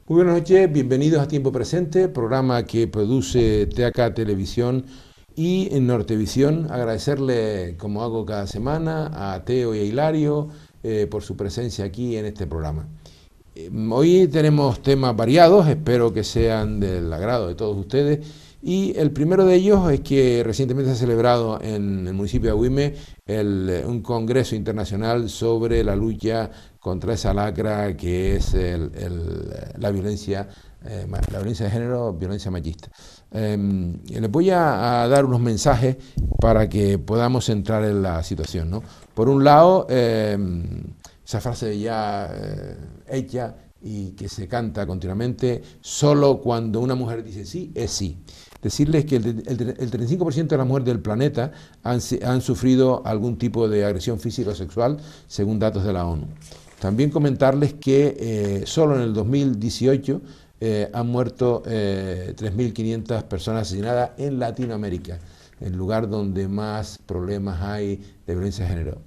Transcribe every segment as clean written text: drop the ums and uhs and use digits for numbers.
Muy buenas noches, bienvenidos a Tiempo Presente, programa que produce TAK Televisión y en Nortevisión. Agradecerle, como hago cada semana, a Teo y a Hilario por su presencia aquí en este programa. Hoy tenemos temas variados, espero que sean del agrado de todos ustedes. Y el primero de ellos es que recientemente se ha celebrado en el municipio de Agüime un congreso internacional sobre la lucha contra esa lacra que es la violencia de género, violencia machista. Les voy a dar unos mensajes para que podamos entrar en la situación, ¿no? Por un lado, esa frase ya hecha y que se canta continuamente, solo cuando una mujer dice sí, es sí. Decirles que el 35% de las mujeres del planeta han sufrido algún tipo de agresión física o sexual, según datos de la ONU. También comentarles que solo en el 2018 han muerto 3.500 personas asesinadas en Latinoamérica, el lugar donde más problemas hay de violencia de género.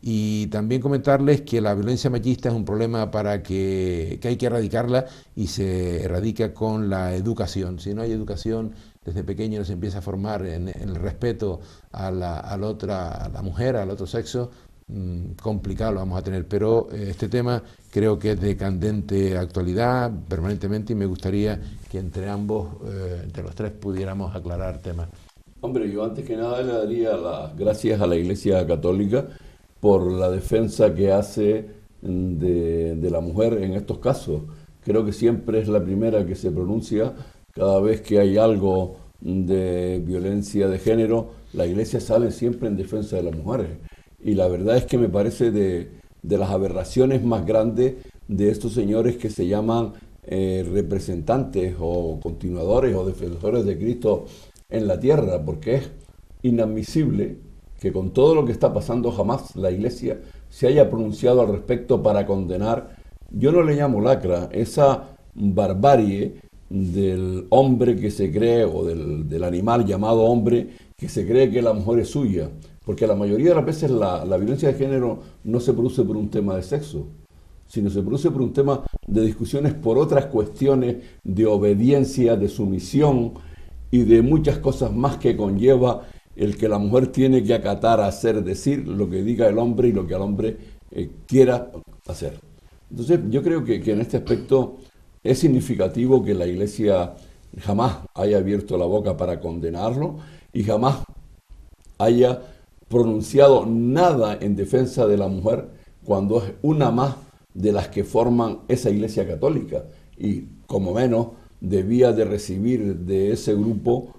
Y también comentarles que la violencia machista es un problema que hay que erradicarla y se erradica con la educación. Si no hay educación, desde pequeño se empieza a formar en el respeto a la mujer, al otro sexo, complicado lo vamos a tener. Pero este tema creo que es de candente actualidad permanentemente y me gustaría que entre ambos, entre los tres, pudiéramos aclarar temas. Hombre, yo antes que nada le daría las gracias a la Iglesia Católica por la defensa que hace de la mujer en estos casos. Creo que siempre es la primera que se pronuncia cada vez que hay algo de violencia de género. La Iglesia sale siempre en defensa de las mujeres. Y la verdad es que me parece de las aberraciones más grandes de estos señores que se llaman representantes o continuadores o defensores de Cristo en la tierra, porque es inadmisible que con todo lo que está pasando jamás la Iglesia se haya pronunciado al respecto para condenar, yo no le llamo lacra, esa barbarie del hombre que se cree, o del animal llamado hombre, que se cree que la mujer es suya, porque la mayoría de las veces la violencia de género no se produce por un tema de sexo, sino se produce por un tema de discusiones por otras cuestiones de obediencia, de sumisión y de muchas cosas más que conlleva el que la mujer tiene que acatar, hacer, decir lo que diga el hombre y lo que el hombre quiera hacer. Entonces yo creo que en este aspecto es significativo que la Iglesia jamás haya abierto la boca para condenarlo y jamás haya pronunciado nada en defensa de la mujer cuando es una más de las que forman esa Iglesia Católica y como menos debía de recibir de ese grupo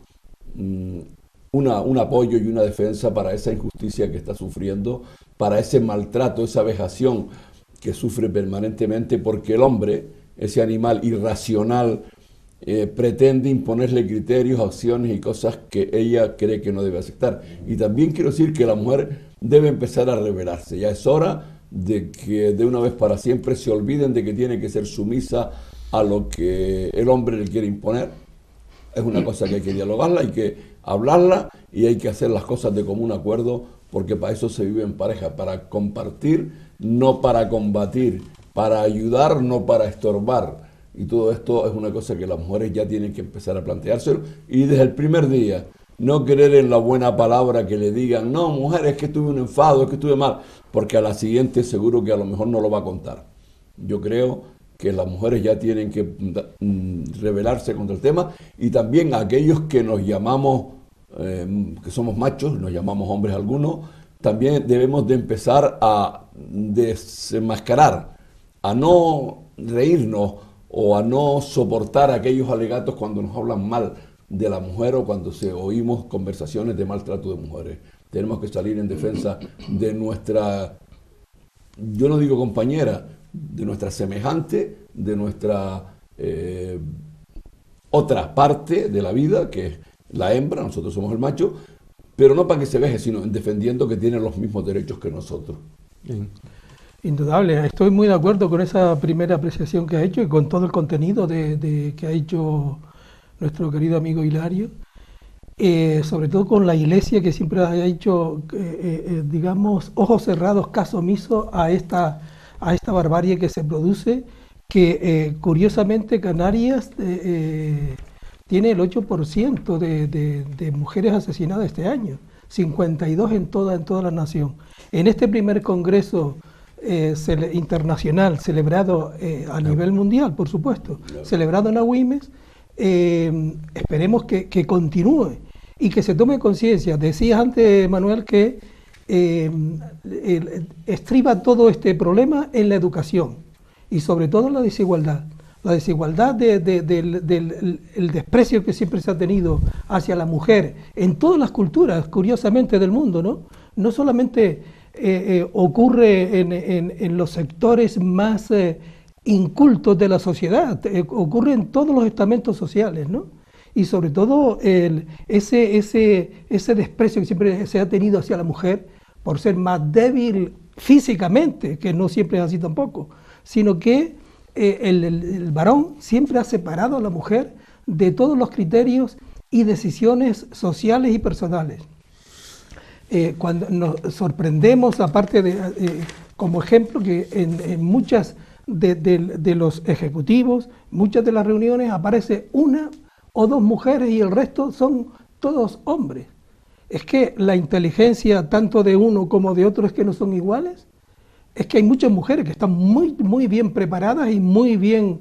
un apoyo y una defensa para esa injusticia que está sufriendo, para ese maltrato, esa vejación que sufre permanentemente porque el hombre, ese animal irracional, pretende imponerle criterios, acciones y cosas que ella cree que no debe aceptar. Y también quiero decir que la mujer debe empezar a rebelarse. Ya es hora de que de una vez para siempre se olviden de que tiene que ser sumisa a lo que el hombre le quiere imponer. Es una cosa que hay que dialogarla, hay que hablarla y hay que hacer las cosas de común acuerdo, porque para eso se vive en pareja, para compartir, no para combatir, para ayudar, no para estorbar. Y todo esto es una cosa que las mujeres ya tienen que empezar a planteárselo y desde el primer día no creer en la buena palabra que le digan, no, mujer, es que tuve un enfado, es que estuve mal, porque a la siguiente seguro que a lo mejor no lo va a contar. Yo creo que las mujeres ya tienen que rebelarse contra el tema y también aquellos que nos llamamos, que somos machos, nos llamamos hombres algunos, también debemos de empezar a desenmascarar, a no reírnos o a no soportar aquellos alegatos cuando nos hablan mal de la mujer o cuando oímos conversaciones de maltrato de mujeres. Tenemos que salir en defensa de nuestra, yo no digo compañera, de nuestra semejante, de nuestra otra parte de la vida, que es la hembra, nosotros somos el macho, pero no para que se veje, sino en defendiendo que tiene los mismos derechos que nosotros. Bien. Indudable, estoy muy de acuerdo con esa primera apreciación que ha hecho y con todo el contenido que ha hecho nuestro querido amigo Hilario, sobre todo con la Iglesia que siempre ha hecho, digamos, ojos cerrados, caso omiso a esta barbarie que se produce que curiosamente Canarias tiene el 8% de mujeres asesinadas este año, 52 en toda la nación. En este primer congreso internacional, celebrado a nivel mundial, por supuesto, celebrado en Agüimes, esperemos que continúe y que se tome conciencia. Decías antes, Manuel, que estriba todo este problema en la educación y sobre todo en la desigualdad. La desigualdad del desprecio que siempre se ha tenido hacia la mujer en todas las culturas, curiosamente, del mundo, ¿no? No solamente ocurre en los sectores más incultos de la sociedad, ocurre en todos los estamentos sociales, ¿no? Y sobre todo ese desprecio que siempre se ha tenido hacia la mujer por ser más débil físicamente, que no siempre es así tampoco, sino que el varón siempre ha separado a la mujer de todos los criterios y decisiones sociales y personales. Cuando nos sorprendemos, aparte como ejemplo, que en muchas de los ejecutivos, muchas de las reuniones aparece una o dos mujeres y el resto son todos hombres. Es que la inteligencia tanto de uno como de otro es que no son iguales. Es que hay muchas mujeres que están muy bien preparadas y muy bien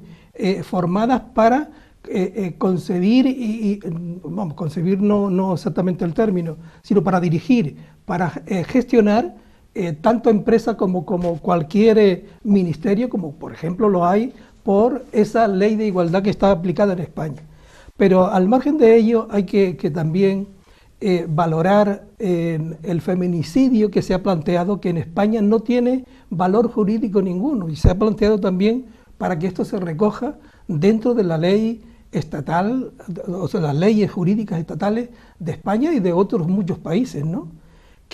formadas para concebir, vamos, concebir no exactamente el término, sino para dirigir, para gestionar tanto empresa como cualquier ministerio, como por ejemplo lo hay por esa ley de igualdad que está aplicada en España. Pero al margen de ello hay que también valorar el feminicidio que se ha planteado, que en España no tiene valor jurídico ninguno, y se ha planteado también para que esto se recoja dentro de la ley estatal, o sea, las leyes jurídicas estatales de España y de otros muchos países, ¿no?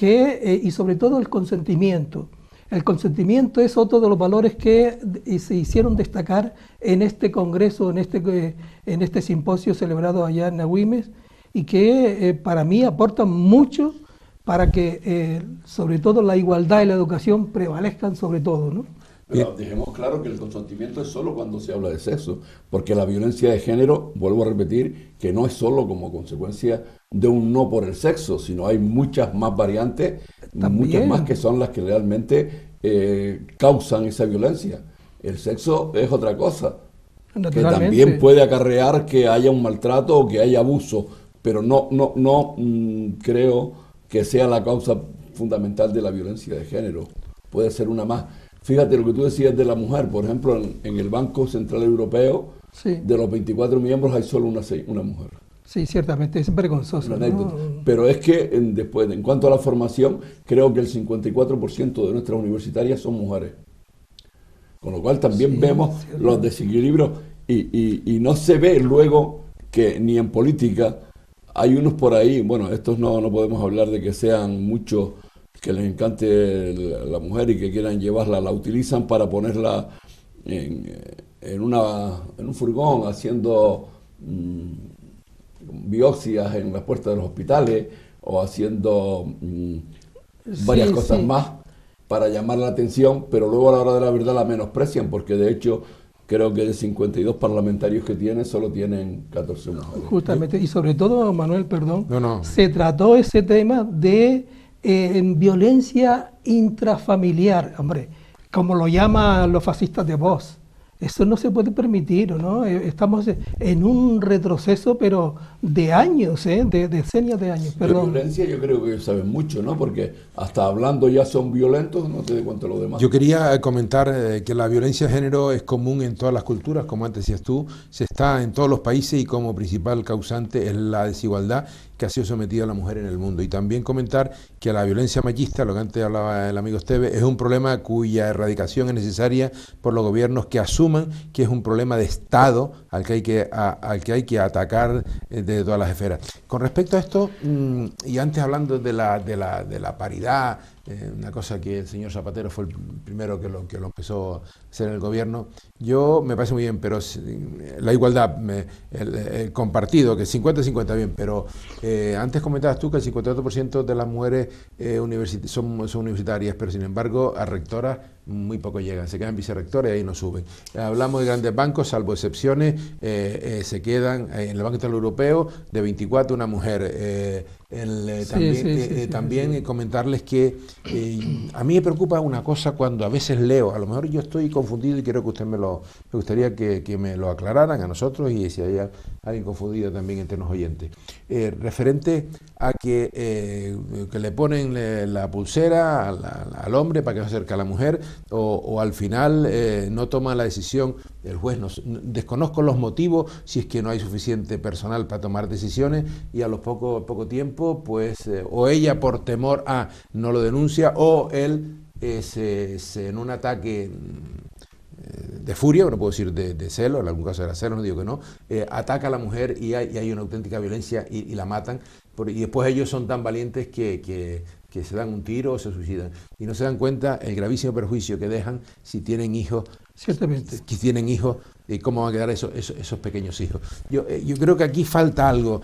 Y sobre todo el consentimiento. El consentimiento es otro de los valores que se hicieron destacar en este congreso, en este simposio celebrado allá en Agüimes, y que para mí aportan mucho para que sobre todo la igualdad y la educación prevalezcan sobre todo, ¿no? Pero dejemos claro que el consentimiento es solo cuando se habla de sexo, porque la violencia de género, vuelvo a repetir, que no es solo como consecuencia de un no por el sexo, sino hay muchas más variantes, muchas más que son las que realmente causan esa violencia. El sexo es otra cosa, que también puede acarrear que haya un maltrato o que haya abuso, pero no creo que sea la causa fundamental de la violencia de género. Puede ser una más. Fíjate lo que tú decías de la mujer, por ejemplo, en el Banco Central Europeo, sí, de los 24 miembros hay solo una mujer. Sí, ciertamente, es vergonzoso, ¿no? Pero es que después, en cuanto a la formación, creo que el 54% de nuestras universitarias son mujeres. Con lo cual también vemos los desequilibrios y no se ve luego que ni en política hay unos por ahí, bueno, estos no podemos hablar de que sean muchos que les encante la mujer y que quieran llevarla, la utilizan para ponerla en un furgón haciendo biopsias en las puertas de los hospitales o haciendo varias cosas más para llamar la atención, pero luego a la hora de la verdad la menosprecian, porque de hecho creo que de 52 parlamentarios que tiene, solo tienen 14 mujeres. Justamente, y sobre todo, Manuel, perdón, se trató ese tema de violencia intrafamiliar, hombre, como lo llaman los fascistas de Vox. Eso no se puede permitir, ¿no? Estamos en un retroceso, pero de años, de decenios de años. Perdón. De violencia yo creo que saben mucho, ¿no? Porque hasta hablando ya son violentos, no te doy cuenta lo demás. Yo quería comentar que la violencia de género es común en todas las culturas, como antes decías tú, se está en todos los países y como principal causante es la desigualdad que ha sido sometida a la mujer en el mundo. Y también comentar que la violencia machista, lo que antes hablaba el amigo Esteves, es un problema cuya erradicación es necesaria por los gobiernos que asuman que es un problema de Estado al que hay que atacar de todas las esferas. Con respecto a esto, y antes hablando de la paridad, una cosa que el señor Zapatero fue el primero que lo empezó a hacer en el gobierno, yo me parece muy bien, pero la igualdad, el compartido, que 50-50 bien, pero antes comentabas tú que el 58% de las mujeres son universitarias, pero sin embargo a rectoras muy pocos llegan, se quedan vicerrectores y ahí no suben. Hablamos de grandes bancos, salvo excepciones, se quedan en el Banco Central Europeo de 24 una mujer. También comentarles que a mí me preocupa una cosa cuando a veces leo, a lo mejor yo estoy confundido y quiero que usted me gustaría que me lo aclararan a nosotros y si hay alguien confundido también entre los oyentes, referente a que le ponen la pulsera al hombre para que se acerque a la mujer o al final no toman la decisión, el juez desconozco los motivos, si es que no hay suficiente personal para tomar decisiones y a los poco tiempo pues o ella por temor a no lo denuncia o él en un ataque de furia, no puedo decir de celo, en algún caso era celo, no digo que no, ataca a la mujer y hay una auténtica violencia y la matan y después ellos son tan valientes que se dan un tiro o se suicidan y no se dan cuenta el gravísimo perjuicio que dejan si tienen hijos. Ciertamente. Que tienen hijos, ¿cómo van a quedar esos pequeños hijos? Yo creo que aquí falta algo.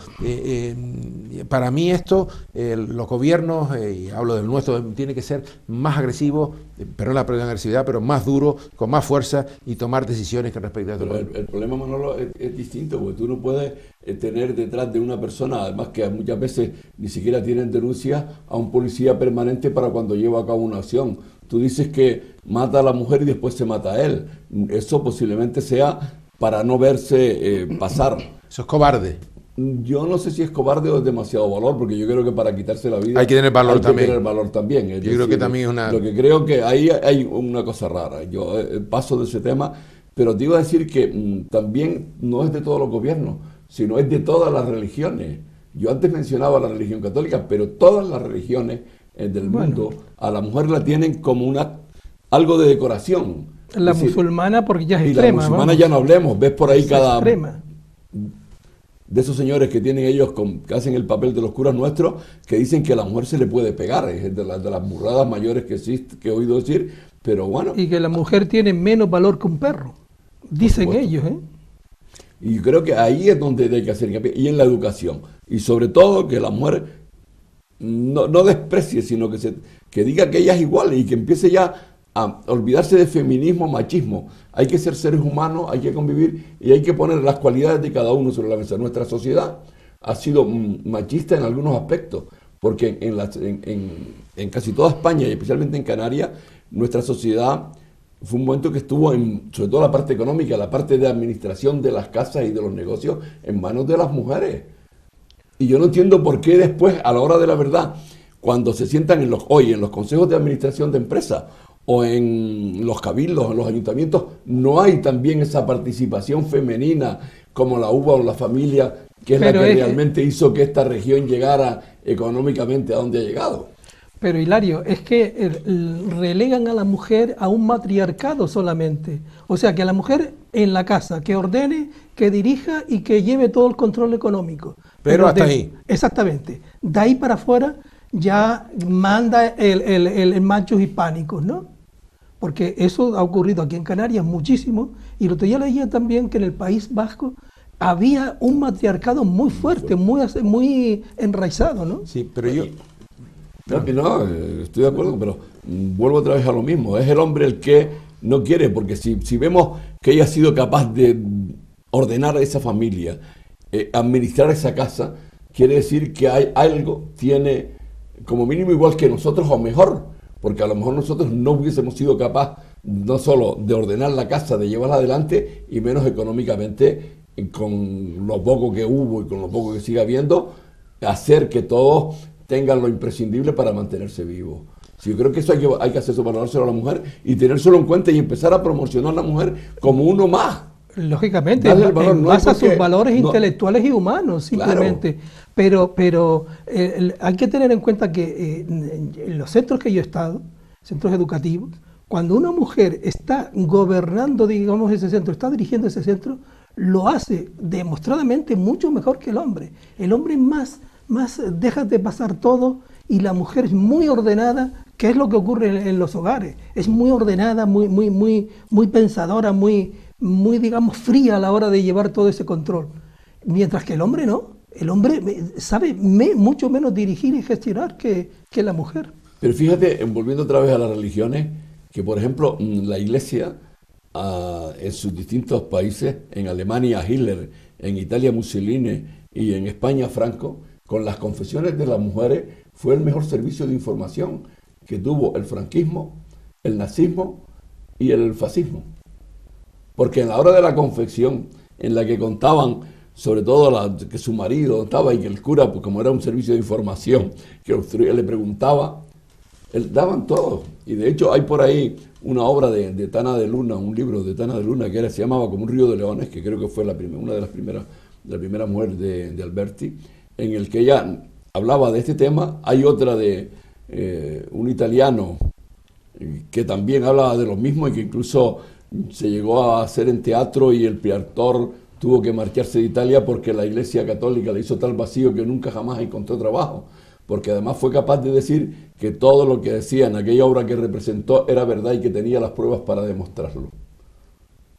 Para mí esto, los gobiernos, y hablo del nuestro, tiene que ser más agresivo, perdón la agresividad, pero más duro, con más fuerza y tomar decisiones que respecto a esto. El problema, Manolo, es distinto, porque tú no puedes tener detrás de una persona, además que muchas veces ni siquiera tienen denuncia, a un policía permanente para cuando lleva a cabo una acción. Tú dices que mata a la mujer y después se mata a él. Eso posiblemente sea para no verse pasar. Eso es cobarde. Yo no sé si es cobarde o es demasiado valor, porque yo creo que para quitarse la vida hay que tener valor también. Es decir, creo que también es una... Lo que creo que ahí hay una cosa rara. Yo paso de ese tema, pero te iba a decir que también no es de todos los gobiernos, sino es de todas las religiones. Yo antes mencionaba la religión católica, pero todas las religiones del mundo a la mujer la tienen como algo de decoración. La musulmana porque ya es extrema. Y la musulmana ya no hablemos, ves por ahí es cada... extrema. De esos señores que tienen ellos, que hacen el papel de los curas nuestros, que dicen que a la mujer se le puede pegar, es de las burradas mayores que he oído decir, pero bueno. Y que la mujer tiene menos valor que un perro, dicen ellos, ¿eh? Y creo que ahí es donde hay que hacer hincapié, y en la educación. Y sobre todo que la mujer no desprecie, sino que diga que ella es igual y que empiece ya a olvidarse de feminismo, machismo. Hay que ser seres humanos, hay que convivir y hay que poner las cualidades de cada uno sobre la mesa. Nuestra sociedad ha sido machista en algunos aspectos, porque en casi toda España y especialmente en Canarias, nuestra sociedad fue un momento que estuvo, sobre todo la parte económica, la parte de administración de las casas y de los negocios, en manos de las mujeres. Y yo no entiendo por qué después, a la hora de la verdad, cuando se sientan en los consejos de administración de empresas o en los cabildos, en los ayuntamientos, no hay también esa participación femenina como la hubo en la familia, que es la que realmente hizo que esta región llegara económicamente a donde ha llegado. Pero Hilario, es que relegan a la mujer a un matriarcado solamente. O sea, que a la mujer en la casa, que ordene, que dirija y que lleve todo el control económico. Pero hasta ahí. Exactamente. De ahí para afuera ya manda el machos hispánicos, ¿no? Porque eso ha ocurrido aquí en Canarias muchísimo. Y lo que yo leía también que en el País Vasco había un matriarcado muy fuerte, muy enraizado, ¿no? Sí, pero yo... No, estoy de acuerdo, pero vuelvo otra vez a lo mismo. Es el hombre el que no quiere, porque si vemos que ella ha sido capaz de ordenar esa familia, administrar esa casa, quiere decir que hay algo, tiene como mínimo igual que nosotros o mejor, porque a lo mejor nosotros no hubiésemos sido capaz no solo de ordenar la casa, de llevarla adelante y menos económicamente, con lo poco que hubo y con lo poco que sigue habiendo, hacer que todos tengan lo imprescindible para mantenerse vivos. Sí, yo creo que eso hay que hacer, valorárselo a la mujer y tenérselo en cuenta y empezar a promocionar a la mujer como uno más. Lógicamente, en base a sus valores intelectuales y humanos, simplemente. Claro. Pero hay que tener en cuenta que en los centros que yo he estado, centros educativos, cuando una mujer está gobernando, digamos, ese centro, está dirigiendo ese centro, lo hace demostradamente mucho mejor que el hombre. El hombre más deja de pasar todo y la mujer es muy ordenada, que es lo que ocurre en los hogares. Es muy ordenada, muy pensadora, muy, digamos, fría a la hora de llevar todo ese control. Mientras que el hombre no. El hombre sabe mucho menos dirigir y gestionar que la mujer. Pero fíjate, volviendo otra vez a las religiones, que, por ejemplo, la Iglesia en sus distintos países, en Alemania Hitler, en Italia Mussolini y en España Franco, con las confesiones de las mujeres fue el mejor servicio de información que tuvo el franquismo, el nazismo y el fascismo. Porque en la hora de la confesión, en la que contaban sobre todo que su marido estaba y que el cura, pues como era un servicio de información, que le preguntaba, daban todo. Y de hecho hay por ahí una obra de Tana de Luna, un libro de Tana de Luna que se llamaba Como un río de leones, que creo que fue una de las primeras mujeres de Alberti, en el que ella hablaba de este tema. Hay otra de un italiano que también hablaba de lo mismo y que incluso se llegó a hacer en teatro y el prior tuvo que marcharse de Italia porque la Iglesia Católica le hizo tal vacío que nunca jamás encontró trabajo, porque además fue capaz de decir que todo lo que decía en aquella obra que representó era verdad y que tenía las pruebas para demostrarlo.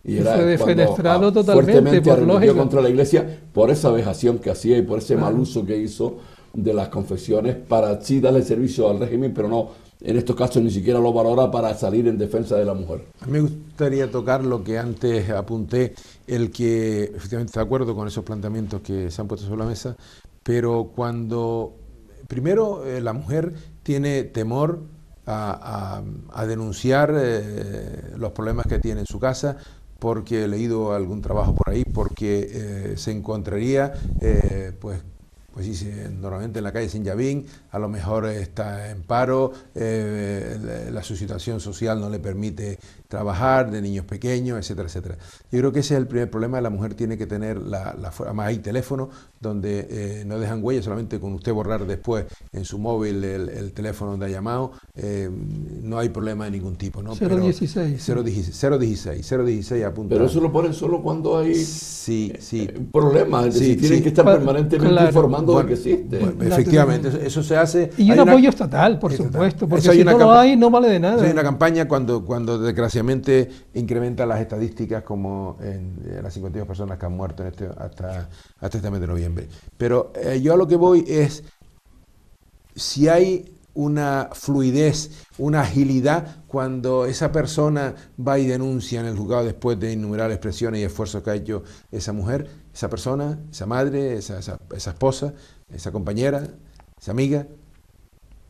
Y era fue defenestrado totalmente, fuertemente por lógica, contra la Iglesia por esa vejación que hacía y por ese mal uso que hizo de las confesiones para sí darle servicio al régimen, pero no, en estos casos ni siquiera lo valora para salir en defensa de la mujer. A mí me gustaría tocar lo que antes apunté, el que efectivamente está de acuerdo con esos planteamientos que se han puesto sobre la mesa, pero cuando primero la mujer tiene temor a denunciar los problemas que tiene en su casa, porque he leído algún trabajo por ahí, porque se encontraría, pues dice, normalmente en la calle Saint-Javín, a lo mejor está en paro, su situación social no le permite trabajar, de niños pequeños, etcétera, etcétera. Yo creo que ese es el primer problema. La mujer tiene que tener, además hay teléfonos donde no dejan huella, solamente con usted borrar después en su móvil el teléfono donde ha llamado, no hay problema de ningún tipo, ¿no? 016. 016 apunta. Pero eso lo ponen solo cuando hay sí. problemas, es decir, tienen que estar permanentemente informando de que existe. Bueno, efectivamente, eso se hace. Y un apoyo estatal, por supuesto, porque si no lo hay, no vale de nada. Hay una campaña cuando desgraciadamente incrementa las estadísticas, como en las 52 personas que han muerto hasta este mes de noviembre. Pero yo a lo que voy es, si hay una fluidez, una agilidad cuando esa persona va y denuncia en el juzgado después de innumerables presiones y esfuerzos que ha hecho esa mujer, esa persona, esa madre, esa esposa, esa compañera, esa amiga,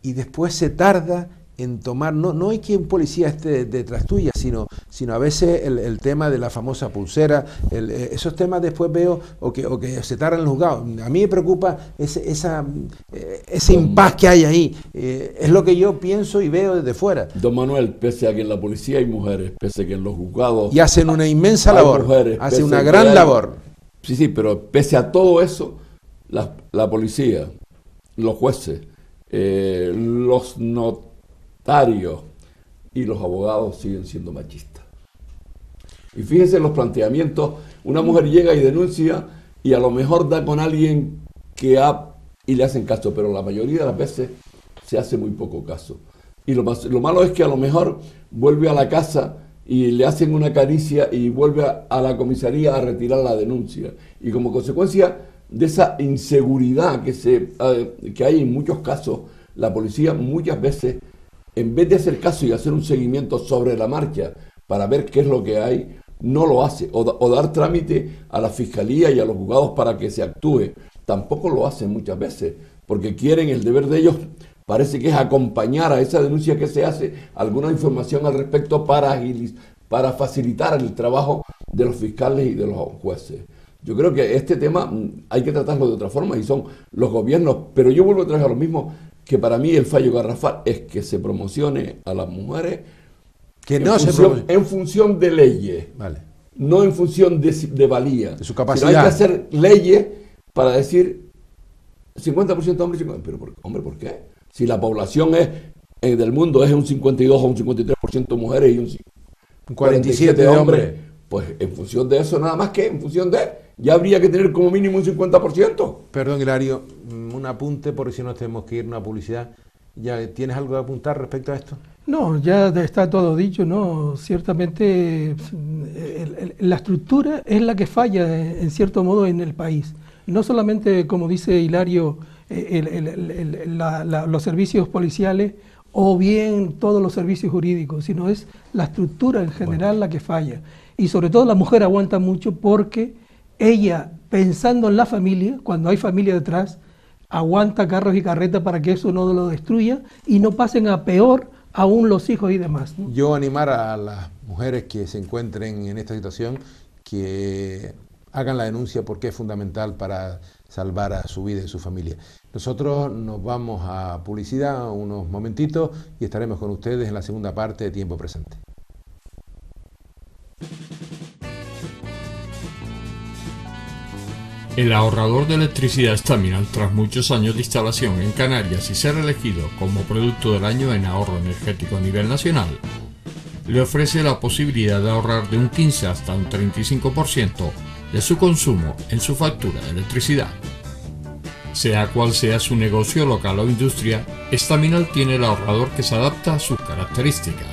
y después se tarda en tomar, no hay que un policía esté detrás tuya, sino a veces el tema de la famosa pulsera, esos temas después veo, o que se tardan en los juzgados. A mí me preocupa ese impas que hay ahí. Es lo que yo pienso y veo desde fuera. Don Manuel, pese a que en la policía hay mujeres, pese a que en los juzgados... Y hacen una inmensa labor, hacen una gran labor. Sí, pero pese a todo eso, la policía, los jueces, los notarios y los abogados siguen siendo machistas. Y fíjense en los planteamientos, una mujer llega y denuncia y a lo mejor da con alguien y le hacen caso, pero la mayoría de las veces se hace muy poco caso. Y lo malo es que a lo mejor vuelve a la casa y le hacen una caricia y vuelve a la comisaría a retirar la denuncia. Y como consecuencia de esa inseguridad que hay en muchos casos, la policía muchas veces, en vez de hacer caso y hacer un seguimiento sobre la marcha para ver qué es lo que hay, no lo hace. O dar trámite a la fiscalía y a los juzgados para que se actúe. Tampoco lo hacen muchas veces, porque quieren, el deber de ellos parece que es acompañar a esa denuncia que se hace alguna información al respecto para facilitar el trabajo de los fiscales y de los jueces. Yo creo que este tema hay que tratarlo de otra forma y son los gobiernos, pero yo vuelvo otra vez a lo mismo, que para mí el fallo garrafal es que se promocione a las mujeres en función de leyes, vale, no en función de valía, de su capacidad. Pero hay que hacer leyes para decir 50% hombres y 50%. Pero, ¿por qué? Si la población del mundo es un 52 o un 53% mujeres y un 47% de hombres, pues en función de eso, nada más que en función ya habría que tener como mínimo un 50%. Perdón, Hilario, un apunte porque si no tenemos que irnos a publicidad. ¿Ya tienes algo que apuntar respecto a esto? No, ya está todo dicho, ¿no? Ciertamente la estructura es la que falla en cierto modo en el país. No solamente, como dice Hilario, los servicios policiales o bien todos los servicios jurídicos, sino es la estructura en general la que falla. Y sobre todo la mujer aguanta mucho porque ella, pensando en la familia, cuando hay familia detrás, aguanta carros y carretas para que eso no lo destruya y no pasen a peor aún los hijos y demás, ¿no? Yo animar a las mujeres que se encuentren en esta situación que hagan la denuncia porque es fundamental para salvar a su vida y su familia. Nosotros nos vamos a publicidad unos momentitos y estaremos con ustedes en la segunda parte de Tiempo Presente. El ahorrador de electricidad Staminal, tras muchos años de instalación en Canarias y ser elegido como producto del año en ahorro energético a nivel nacional, le ofrece la posibilidad de ahorrar de un 15 hasta un 35% de su consumo en su factura de electricidad. Sea cual sea su negocio local o industria, Staminal tiene el ahorrador que se adapta a sus características.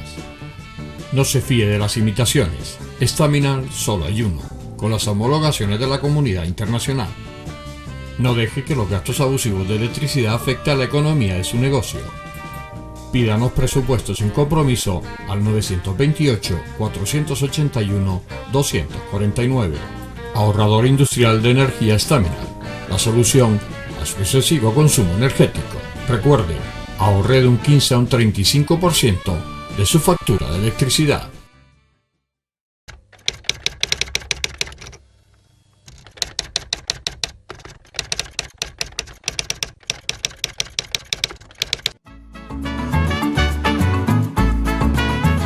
No se fíe de las imitaciones, Staminal solo hay uno, con las homologaciones de la comunidad internacional. No deje que los gastos abusivos de electricidad afecten a la economía de su negocio. Pídanos presupuestos sin compromiso al 928-481-249. Ahorrador industrial de energía Staminal, la solución a su excesivo consumo energético. Recuerde, ahorre de un 15 a un 35% de su factura de electricidad.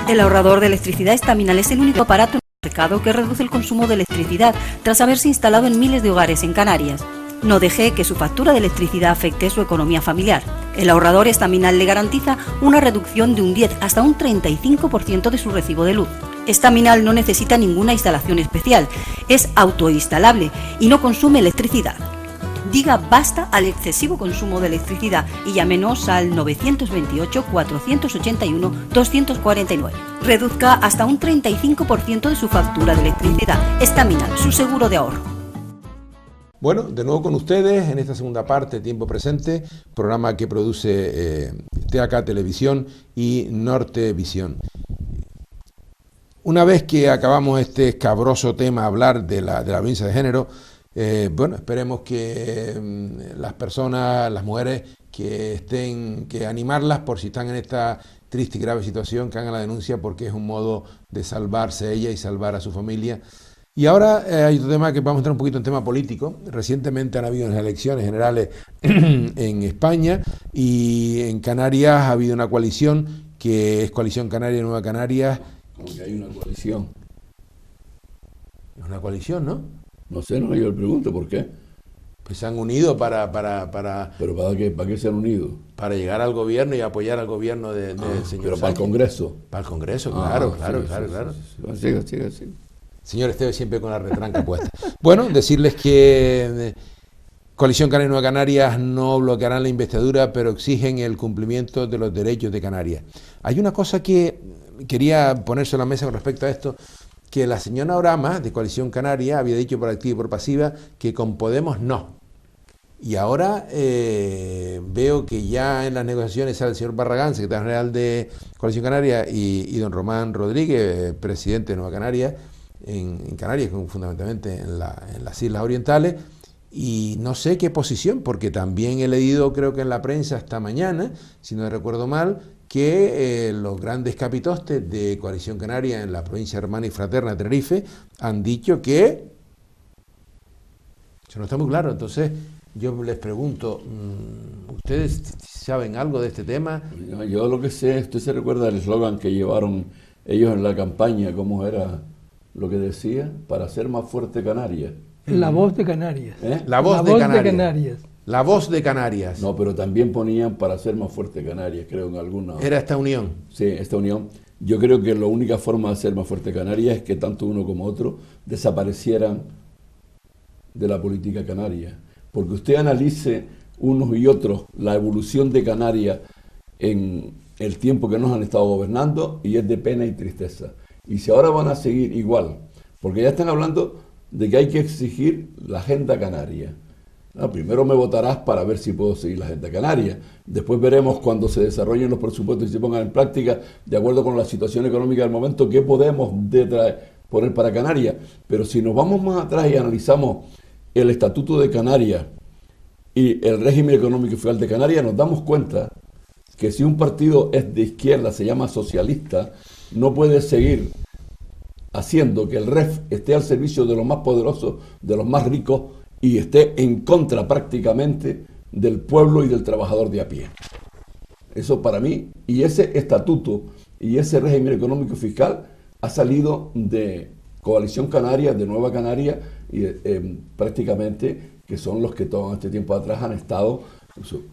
El ahorrador de electricidad Staminal es el único aparato en el mercado que reduce el consumo de electricidad tras haberse instalado en miles de hogares en Canarias. No deje que su factura de electricidad afecte su economía familiar. El ahorrador Staminal le garantiza una reducción de un 10 hasta un 35% de su recibo de luz. Staminal no necesita ninguna instalación especial, es autoinstalable y no consume electricidad. Diga basta al excesivo consumo de electricidad y llámenos al 928-481-249. Reduzca hasta un 35% de su factura de electricidad. Staminal, su seguro de ahorro. Bueno, de nuevo con ustedes en esta segunda parte, Tiempo Presente, programa que produce TAK Televisión y Nortevisión. Una vez que acabamos este escabroso tema, hablar de la violencia de género, bueno, esperemos que las personas, las mujeres que animarlas por si están en esta triste y grave situación, que hagan la denuncia porque es un modo de salvarse ella y salvar a su familia. Y ahora hay otro tema que vamos a entrar un poquito en tema político. Recientemente han habido unas elecciones generales en España y en Canarias ha habido una coalición que es Coalición Canaria Nueva Canarias. Como que hay una coalición. Es una coalición, ¿no? No sé, no, yo le pregunto por qué. Pues se han unido para ¿Pero para qué se han unido? Para llegar al gobierno y apoyar al gobierno del señor Pero para el Sánchez. Congreso. Para el Congreso, claro. Siga. Señor Esteve siempre con la retranca puesta. Bueno, decirles que Coalición Canaria Nueva Canarias no bloquearán la investidura, pero exigen el cumplimiento de los derechos de Canarias. Hay una cosa que quería poner sobre la mesa con respecto a esto, que la señora Orama, de Coalición Canaria, había dicho por activa y por pasiva que con Podemos no. Y ahora veo que ya en las negociaciones sale el señor Barragán, secretario general de Coalición Canaria, y don Román Rodríguez, presidente de Nueva Canarias, en Canarias, fundamentalmente en las Islas Orientales, y no sé qué posición, porque también he leído, creo que en la prensa esta mañana, si no recuerdo mal, que los grandes capitostes de Coalición Canaria en la provincia hermana y fraterna de Tenerife han dicho que eso no está muy claro. Entonces yo les pregunto, ¿ustedes saben algo de este tema? Yo lo que sé, ¿usted se recuerda el eslogan que llevaron ellos en la campaña? ¿Cómo era lo que decía? Para hacer más fuerte Canarias. La voz de Canarias. La voz de Canarias. La voz de Canarias. No, pero también ponían para hacer más fuerte Canarias, creo, en alguna... Era esta unión. Sí, esta unión. Yo creo que la única forma de hacer más fuerte Canarias es que tanto uno como otro desaparecieran de la política canaria. Porque usted analice unos y otros la evolución de Canarias en el tiempo que nos han estado gobernando y es de pena y tristeza. Y si ahora van a seguir igual, porque ya están hablando de que hay que exigir la agenda canaria. No, primero me votarás para ver si puedo seguir la Agenda Canaria. Después veremos cuando se desarrollen los presupuestos y se pongan en práctica, de acuerdo con la situación económica del momento, qué podemos poner para Canarias. Pero si nos vamos más atrás y analizamos el Estatuto de Canarias y el régimen económico y fiscal de Canarias, nos damos cuenta que si un partido es de izquierda, se llama socialista, no puede seguir haciendo que el REF esté al servicio de los más poderosos, de los más ricos, y esté en contra prácticamente del pueblo y del trabajador de a pie. Eso para mí, y ese estatuto y ese régimen económico y fiscal ha salido de Coalición Canaria, de Nueva Canaria, y prácticamente que son los que todo este tiempo atrás han estado,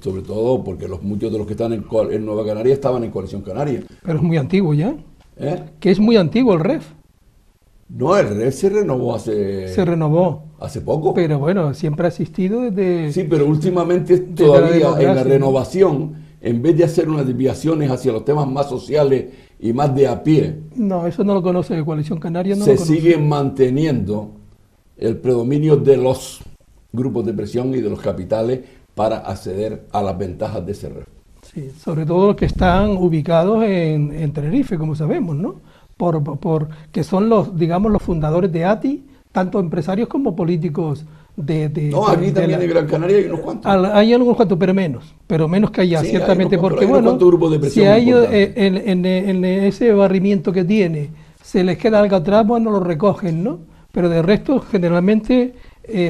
sobre todo porque muchos de los que están en Nueva Canaria estaban en Coalición Canaria. Pero es muy antiguo ya. Que es muy antiguo el REF. No, el REF se renovó Se renovó. hace poco. Pero bueno, siempre ha existido desde... Sí, pero últimamente todavía en la renovación, en vez de hacer unas desviaciones hacia los temas más sociales y más de a pie... No, eso no lo conoce de Coalición Canaria. No se lo conoce. sigue manteniendo el predominio de los grupos de presión y de los capitales para acceder a las ventajas de ese REF. Sí, sobre todo los que están ubicados en Tenerife, como sabemos, ¿no? Que son los, digamos, los fundadores de ATI, tanto empresarios como políticos No, aquí también en Gran Canaria hay unos cuantos. Hay algunos cuantos, pero menos que allá, Sí, ciertamente, hay unos porque cuantos, bueno, grupos de presión si a ellos importantes. en ese barrimiento que tiene se les queda algo atrás, bueno, lo recogen, ¿no? Pero de resto, generalmente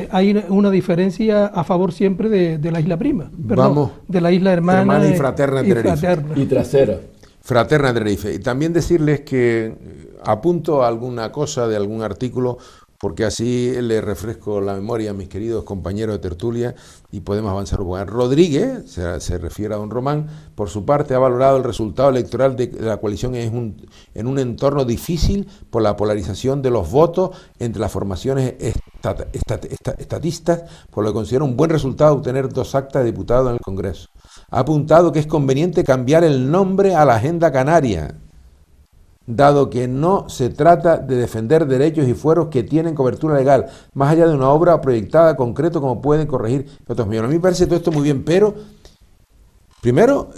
hay una diferencia a favor siempre de la isla prima, Vamos, de la isla hermana y fraterna de Tenerife. Y trasera. Fraterna de Tenerife. Y también decirles que apunto a alguna cosa de algún artículo, porque así le refresco la memoria a mis queridos compañeros de tertulia y podemos avanzar un poco. Rodríguez, se refiere a don Román, por su parte ha valorado el resultado electoral de la coalición en un entorno difícil por la polarización de los votos entre las formaciones estatistas, por lo que considera un buen resultado obtener 2 actas de diputado en el Congreso. Ha apuntado que es conveniente cambiar el nombre a la Agenda Canaria, dado que no se trata de defender derechos y fueros que tienen cobertura legal, más allá de una obra proyectada concreto como pueden corregir otros millones. A mí me parece todo esto muy bien, pero primero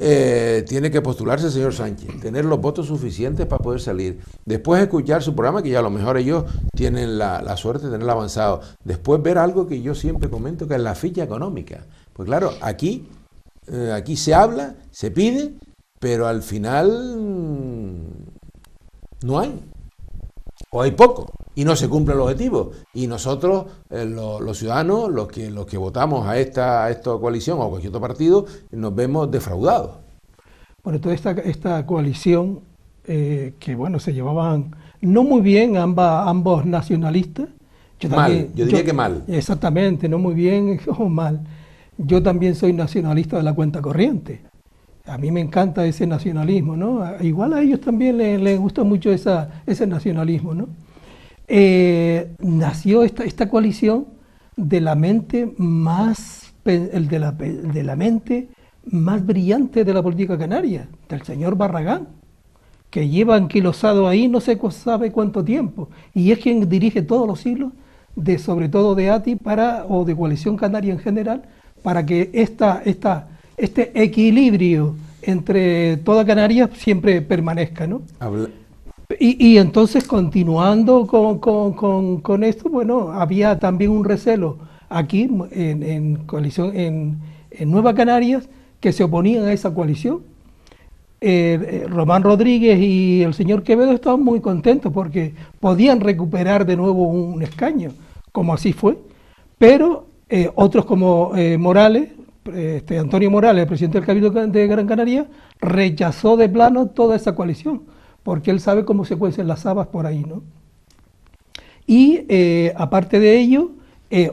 tiene que postularse el señor Sánchez, tener los votos suficientes para poder salir, después escuchar su programa, que ya a lo mejor ellos tienen la suerte de tenerlo avanzado, después ver algo que yo siempre comento, que es la ficha económica. Pues claro, aquí se habla, se pide, pero al final no hay, o hay poco, y no se cumple el objetivo. Y nosotros, los ciudadanos, los que votamos a esta coalición o a cualquier otro partido, nos vemos defraudados. Bueno, toda esta coalición, que bueno, se llevaban no muy bien ambos nacionalistas. Yo diría que mal. Exactamente, no muy bien o mal. Yo también soy nacionalista de la cuenta corriente. A mí me encanta ese nacionalismo, ¿no? Igual a ellos también les gusta mucho ese nacionalismo, ¿no? Nació esta coalición de la mente más brillante de la política canaria, del señor Barragán, que lleva anquilosado ahí no se sabe cuánto tiempo, y es quien dirige todos los hilos, sobre todo de ATI o de Coalición Canaria en general, para que este equilibrio entre toda Canarias siempre permanezca, ¿no? Y entonces, continuando con esto, bueno, había también un recelo aquí en coalición en Nueva Canarias que se oponían a esa coalición. Román Rodríguez y el señor Quevedo estaban muy contentos porque podían recuperar de nuevo un escaño, como así fue, pero otros como Morales, Antonio Morales, el presidente del Cabildo de Gran Canaria, rechazó de plano toda esa coalición, porque él sabe cómo se cuecen las habas por ahí, ¿no? Y aparte de ello,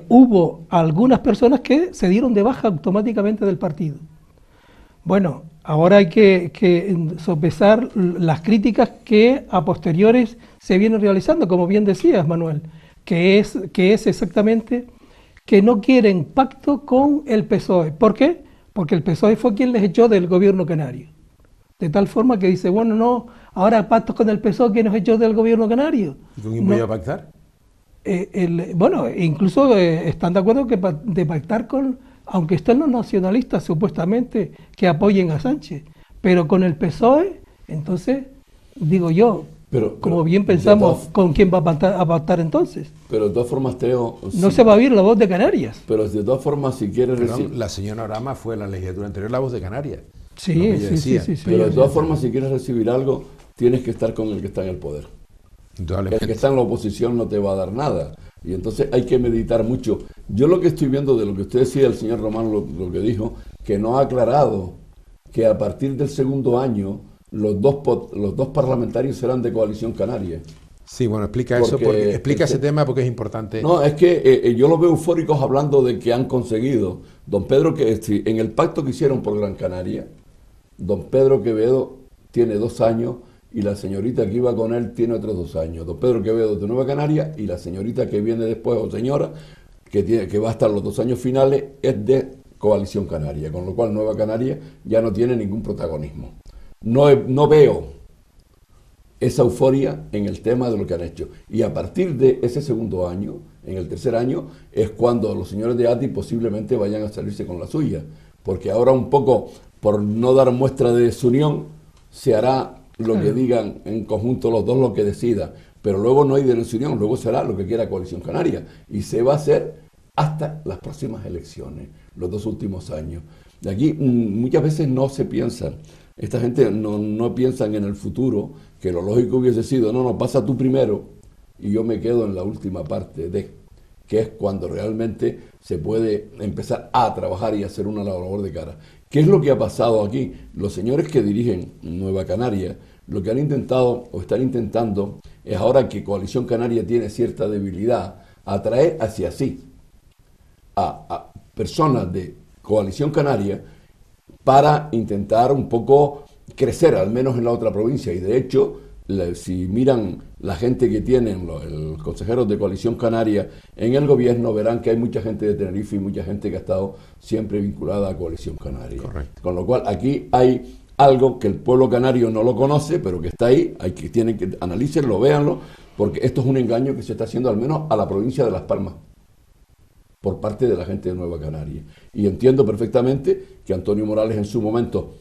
hubo algunas personas que se dieron de baja automáticamente del partido. Bueno, ahora hay que sopesar las críticas que a posteriores se vienen realizando, como bien decías, Manuel, que es exactamente que no quieren pacto con el PSOE. ¿Por qué? Porque el PSOE fue quien les echó del gobierno canario. De tal forma que dice, bueno, no, ahora pactos con el PSOE que nos echó del gobierno canario. ¿Y con quién voy a pactar? Bueno, incluso están de acuerdo de pactar con, aunque estén los nacionalistas supuestamente que apoyen a Sánchez, pero con el PSOE, entonces, digo yo, como bien pensamos, ¿con quién va a pactar entonces? Pero de todas formas, Teo... No se va a oír la voz de Canarias. Pero de todas formas, si quieres recibir... La señora Rama fue en la legislatura anterior la voz de Canarias. Sí. Pero de todas formas, si quieres recibir algo, tienes que estar con el que está en el poder. El que está en la oposición no te va a dar nada. Y entonces hay que meditar mucho. Yo lo que estoy viendo de lo que usted decía, el señor Román, lo que dijo, que no ha aclarado que a partir del segundo año los dos parlamentarios serán de Coalición Canaria. Sí, bueno, explica ese tema porque es importante. No, es que yo los veo eufóricos hablando de que han conseguido. Don Pedro, en el pacto que hicieron por Gran Canaria, don Pedro Quevedo tiene 2 años y la señorita que iba con él tiene otros 2 años. Don Pedro Quevedo de Nueva Canaria y la señorita que viene después, o señora, que va a estar los 2 años finales, es de Coalición Canaria, con lo cual Nueva Canaria ya no tiene ningún protagonismo. No veo esa euforia en el tema de lo que han hecho. Y a partir de ese segundo año, en el tercer año, es cuando los señores de ATI posiblemente vayan a salirse con la suya. Porque ahora un poco, por no dar muestra de desunión, se hará lo que digan en conjunto los dos, lo que decida. Pero luego no hay desunión, luego será lo que quiera Coalición Canaria. Y se va a hacer hasta las próximas elecciones, los 2 últimos años. De aquí muchas veces no se piensa. Esta gente no piensan en el futuro, que lo lógico hubiese sido, no, pasa tú primero y yo me quedo en la última parte que es cuando realmente se puede empezar a trabajar y hacer una labor de cara. ¿Qué es lo que ha pasado aquí? Los señores que dirigen Nueva Canaria, lo que han intentado o están intentando es, ahora que Coalición Canaria tiene cierta debilidad, atraer hacia sí a personas de Coalición Canaria para intentar un poco crecer, al menos en la otra provincia. Y de hecho, si miran la gente que tienen los consejeros de Coalición Canaria en el gobierno, verán que hay mucha gente de Tenerife y mucha gente que ha estado siempre vinculada a Coalición Canaria. Correcto. Con lo cual, aquí hay algo que el pueblo canario no lo conoce, pero que está ahí, tienen que analícenlo, véanlo, porque esto es un engaño que se está haciendo al menos a la provincia de Las Palmas, por parte de la gente de Nueva Canaria. Y entiendo perfectamente que Antonio Morales en su momento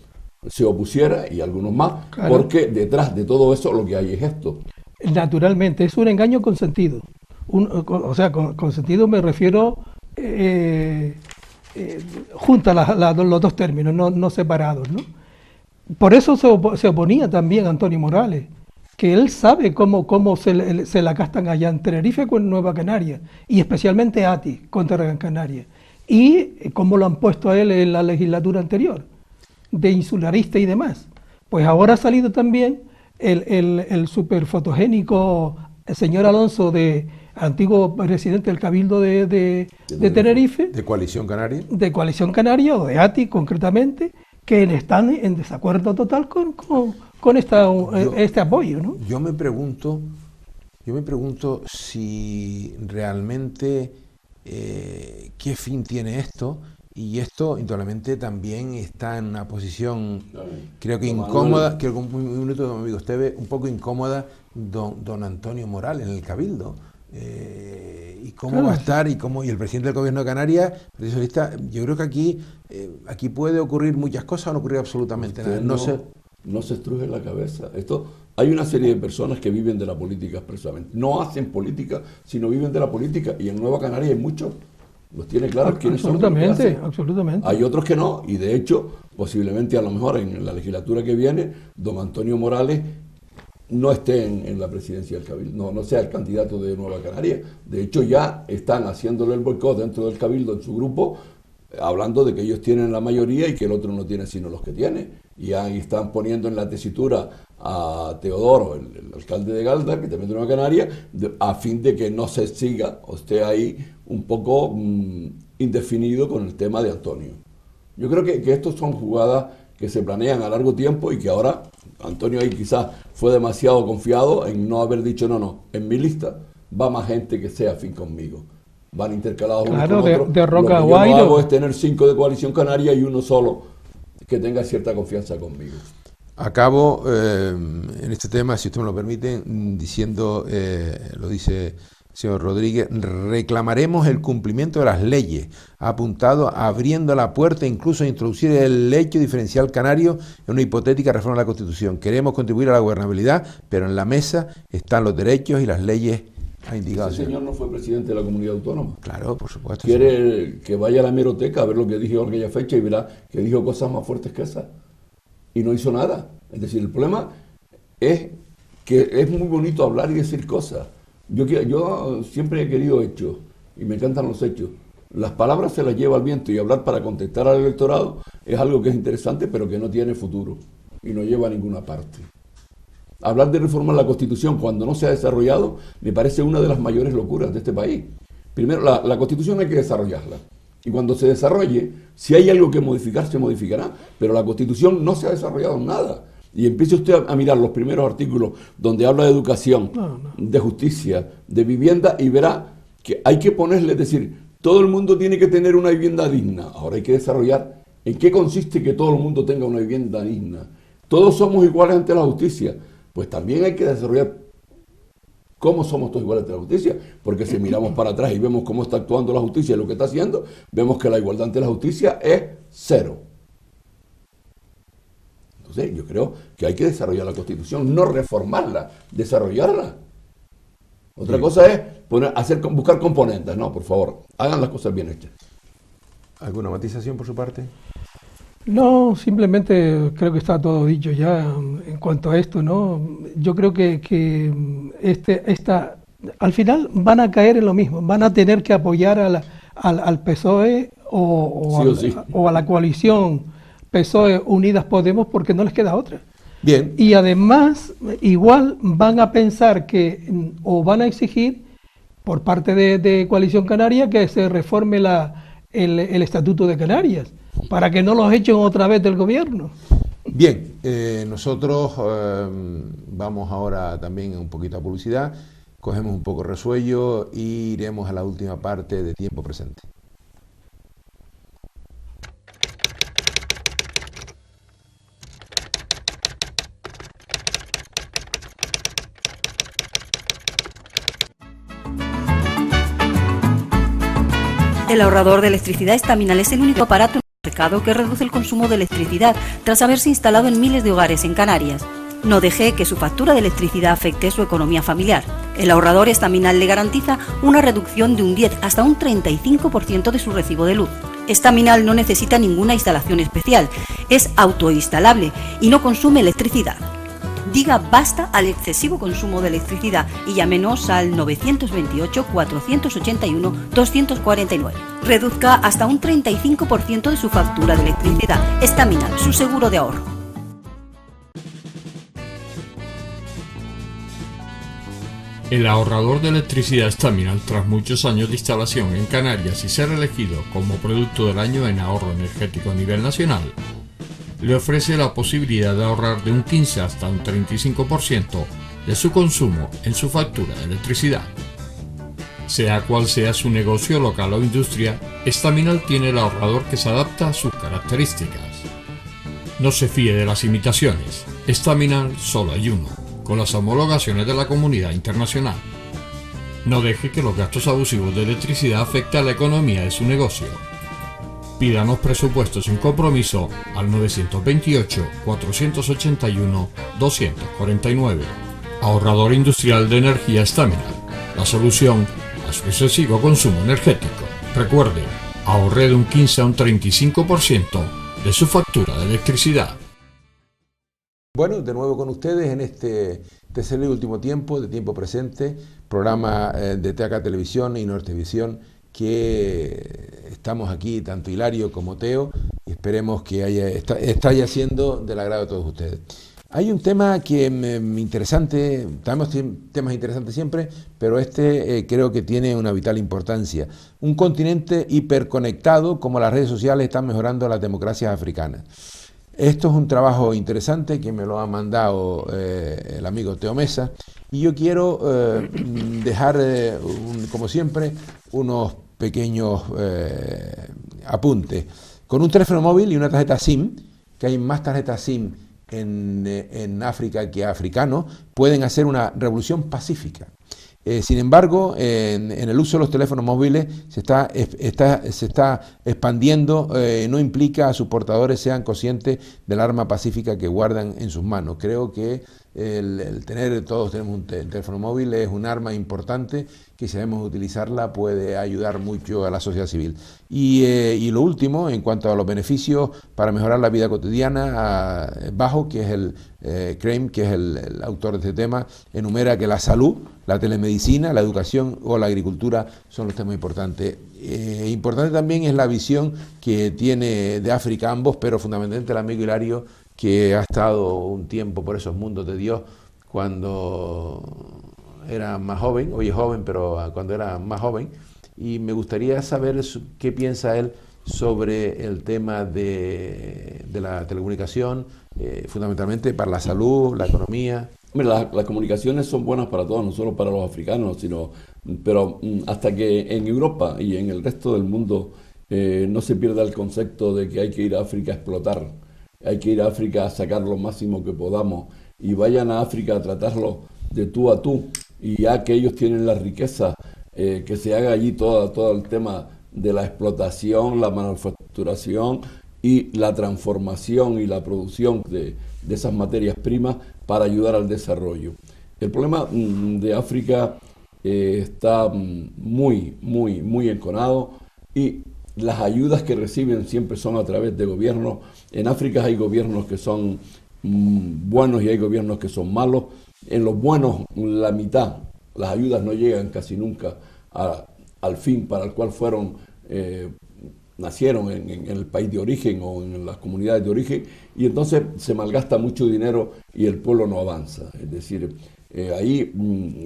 se opusiera, y algunos más, claro, porque detrás de todo eso lo que hay es esto. Naturalmente, es un engaño consentido. Consentido me refiero junta los dos términos, no separados, ¿no? Por eso se oponía también Antonio Morales, que él sabe cómo se la gastan allá en Tenerife con Nueva Canaria, y especialmente ATI contra Gran Canaria, y cómo lo han puesto a él en la legislatura anterior, de insularista y demás. Pues ahora ha salido también el súper fotogénico señor Alonso, antiguo presidente del Cabildo de Tenerife. ¿De Coalición Canaria? De Coalición Canaria, o de ATI concretamente, que están en desacuerdo total con este apoyo, ¿no? Yo me pregunto si realmente qué fin tiene esto, y esto indudablemente también está en una posición, creo que incómoda, creo que un minuto, amigo Esteve, un poco incómoda don Antonio Morales en el Cabildo. Y cómo va a estar, y el presidente del gobierno de Canarias, yo creo que aquí puede ocurrir muchas cosas o no ocurrir absolutamente nada. No se estruje la cabeza. Hay una serie de personas que viven de la política expresamente. No hacen política, sino viven de la política. Y en Nueva Canaria hay muchos. Los tiene claros quiénes son. Absolutamente. Hay otros que no. Y de hecho, posiblemente a lo mejor en la legislatura que viene, don Antonio Morales no esté en la presidencia del Cabildo, no sea el candidato de Nueva Canaria. De hecho, ya están haciéndole el boicot dentro del Cabildo, en su grupo, hablando de que ellos tienen la mayoría y que el otro no tiene sino los que tiene. Y ahí están poniendo en la tesitura a Teodoro, el alcalde de Galda, que también es de Nueva Canaria, a fin de que no se siga o esté ahí un poco indefinido con el tema de Antonio. Yo creo que estos son jugadas que se planean a largo tiempo, y que ahora Antonio ahí quizás fue demasiado confiado en no haber dicho no, en mi lista va más gente que sea afín conmigo. Van intercalados unos con otros. De Roca Lo que yo no hago es tener 5 de Coalición Canaria y uno solo que tenga cierta confianza conmigo. Acabo en este tema, si usted me lo permite, diciendo, lo dice señor Rodríguez, reclamaremos el cumplimiento de las leyes. Ha apuntado abriendo la puerta incluso a introducir el hecho diferencial canario en una hipotética reforma de la Constitución. Queremos contribuir a la gobernabilidad, pero en la mesa están los derechos y las leyes, ha indicado. Ese señor no fue presidente de la comunidad autónoma. Claro, por supuesto. Quiere que vaya a la hemeroteca a ver lo que dijo aquella fecha y verá que dijo cosas más fuertes que esas. Y no hizo nada. Es decir, el problema es que es muy bonito hablar y decir cosas. Yo siempre he querido hechos y me encantan los hechos. Las palabras se las lleva el viento y hablar para contestar al electorado es algo que es interesante pero que no tiene futuro y no lleva a ninguna parte. Hablar de reformar la Constitución cuando no se ha desarrollado me parece una de las mayores locuras de este país. Primero, la Constitución hay que desarrollarla. Y cuando se desarrolle, si hay algo que modificar, se modificará. Pero la Constitución no se ha desarrollado en nada. Y empiece usted a mirar los primeros artículos donde habla de educación, de justicia, de vivienda, y verá que hay que ponerle, es decir, todo el mundo tiene que tener una vivienda digna. Ahora hay que desarrollar en qué consiste que todo el mundo tenga una vivienda digna. Todos somos iguales ante la justicia. Pues también hay que desarrollar cómo somos todos iguales ante la justicia. Porque si miramos para atrás y vemos cómo está actuando la justicia y lo que está haciendo, vemos que la igualdad ante la justicia es cero. Entonces, yo creo que hay que desarrollar la Constitución, no reformarla, desarrollarla. Otra cosa es buscar componentes. No, por favor, hagan las cosas bien hechas. ¿Alguna matización por su parte? No, simplemente creo que está todo dicho ya en cuanto a esto, ¿no? Yo creo que al final van a caer en lo mismo, van a tener que apoyar al PSOE o a la coalición PSOE Unidas Podemos porque no les queda otra. Bien. Y además, igual van a pensar o van a exigir por parte de Coalición Canaria que se reforme el Estatuto de Canarias para que no los echen otra vez del gobierno. Bien, nosotros vamos ahora también un poquito a publicidad, cogemos un poco resuello y iremos a la última parte de Tiempo Presente. El ahorrador de electricidad Estaminal es el único aparato en el mercado que reduce el consumo de electricidad tras haberse instalado en miles de hogares en Canarias. No deje que su factura de electricidad afecte su economía familiar. El ahorrador Estaminal le garantiza una reducción de un 10 hasta un 35% de su recibo de luz. Estaminal no necesita ninguna instalación especial, es autoinstalable y no consume electricidad. Diga basta al excesivo consumo de electricidad y llámenos al 928-481-249. Reduzca hasta un 35% de su factura de electricidad. Estaminal, su seguro de ahorro. El ahorrador de electricidad Estaminal, tras muchos años de instalación en Canarias y ser elegido como producto del año en ahorro energético a nivel nacional, le ofrece la posibilidad de ahorrar de un 15 hasta un 35% de su consumo en su factura de electricidad. Sea cual sea su negocio local o industria, Estaminal tiene el ahorrador que se adapta a sus características. No se fíe de las imitaciones, Estaminal solo hay uno, con las homologaciones de la comunidad internacional. No deje que los gastos abusivos de electricidad afecten a la economía de su negocio. Pídanos presupuestos sin compromiso al 928-481-249. Ahorrador industrial de energía Estaminal, la solución a su excesivo consumo energético. Recuerde, ahorre de un 15 a un 35% de su factura de electricidad. Bueno, de nuevo con ustedes en este tercer y último tiempo de Tiempo Presente, programa de TACA Televisión y Nortevisión, que estamos aquí, tanto Hilario como Teo, y esperemos que está siendo del agrado de todos ustedes. Hay un tema que me interesante, tenemos temas interesantes siempre, pero creo que tiene una vital importancia. Un continente hiperconectado, como las redes sociales están mejorando las democracias africanas. Esto es un trabajo interesante que me lo ha mandado el amigo Teo Mesa, y yo quiero dejar, como siempre, unos pequeños apuntes. Con un teléfono móvil y una tarjeta SIM, que hay más tarjetas SIM en África que africanos, pueden hacer una revolución pacífica. Sin embargo, en el uso de los teléfonos móviles se está expandiendo, no implica a sus portadores sean conscientes del arma pacífica que guardan en sus manos. Creo que todos tenemos un teléfono móvil, es un arma importante que si sabemos utilizarla puede ayudar mucho a la sociedad civil. Y lo último, en cuanto a los beneficios para mejorar la vida cotidiana, Bajo, que es Crane, que es el autor de este tema, enumera que la salud, la telemedicina, la educación o la agricultura son los temas importantes. Importante también es la visión que tiene de África ambos, pero fundamentalmente el amigo Hilario, que ha estado un tiempo por esos mundos de Dios cuando era más joven, hoy es joven, pero cuando era más joven, y me gustaría saber qué piensa él sobre el tema de la telecomunicación, fundamentalmente para la salud, la economía. Mira, las comunicaciones son buenas para todos, no solo para los africanos, pero hasta que en Europa y en el resto del mundo no se pierda el concepto de que hay que ir a África a explotar, hay que ir a África a sacar lo máximo que podamos, y vayan a África a tratarlo de tú a tú, y ya que ellos tienen la riqueza, que se haga allí todo el tema de la explotación, la manufacturación y la transformación y la producción de esas materias primas para ayudar al desarrollo. El problema de África está muy enconado, y las ayudas que reciben siempre son a través de gobiernos. En África hay gobiernos que son buenos y hay gobiernos que son malos. En los buenos, la mitad, las ayudas no llegan casi nunca al fin para el cual nacieron en el país de origen o en las comunidades de origen, y entonces se malgasta mucho dinero y el pueblo no avanza. Es decir, ahí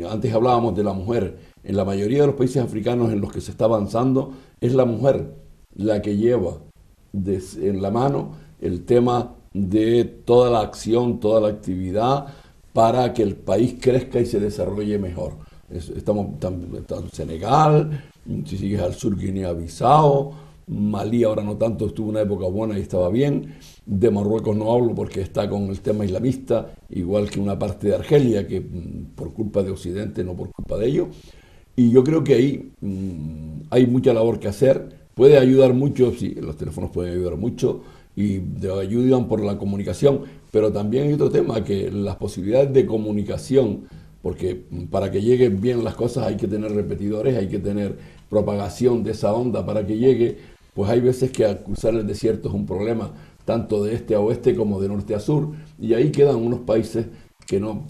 antes hablábamos de la mujer. En la mayoría de los países africanos en los que se está avanzando es la mujer la que lleva en la mano el tema de toda la acción, toda la actividad para que el país crezca y se desarrolle mejor. Estamos en Senegal, si sigues al sur, Guinea-Bissau, Malí ahora no tanto, estuvo una época buena y estaba bien. De Marruecos no hablo porque está con el tema islamista, igual que una parte de Argelia, que por culpa de Occidente, no por culpa de ellos. Y yo creo que ahí hay mucha labor que hacer. Puede ayudar mucho, sí, los teléfonos pueden ayudar mucho y ayudan por la comunicación, pero también hay otro tema, que las posibilidades de comunicación, porque para que lleguen bien las cosas hay que tener repetidores, hay que tener propagación de esa onda para que llegue. Pues hay veces que cruzar el desierto es un problema, tanto de este a oeste como de norte a sur, y ahí quedan unos países que no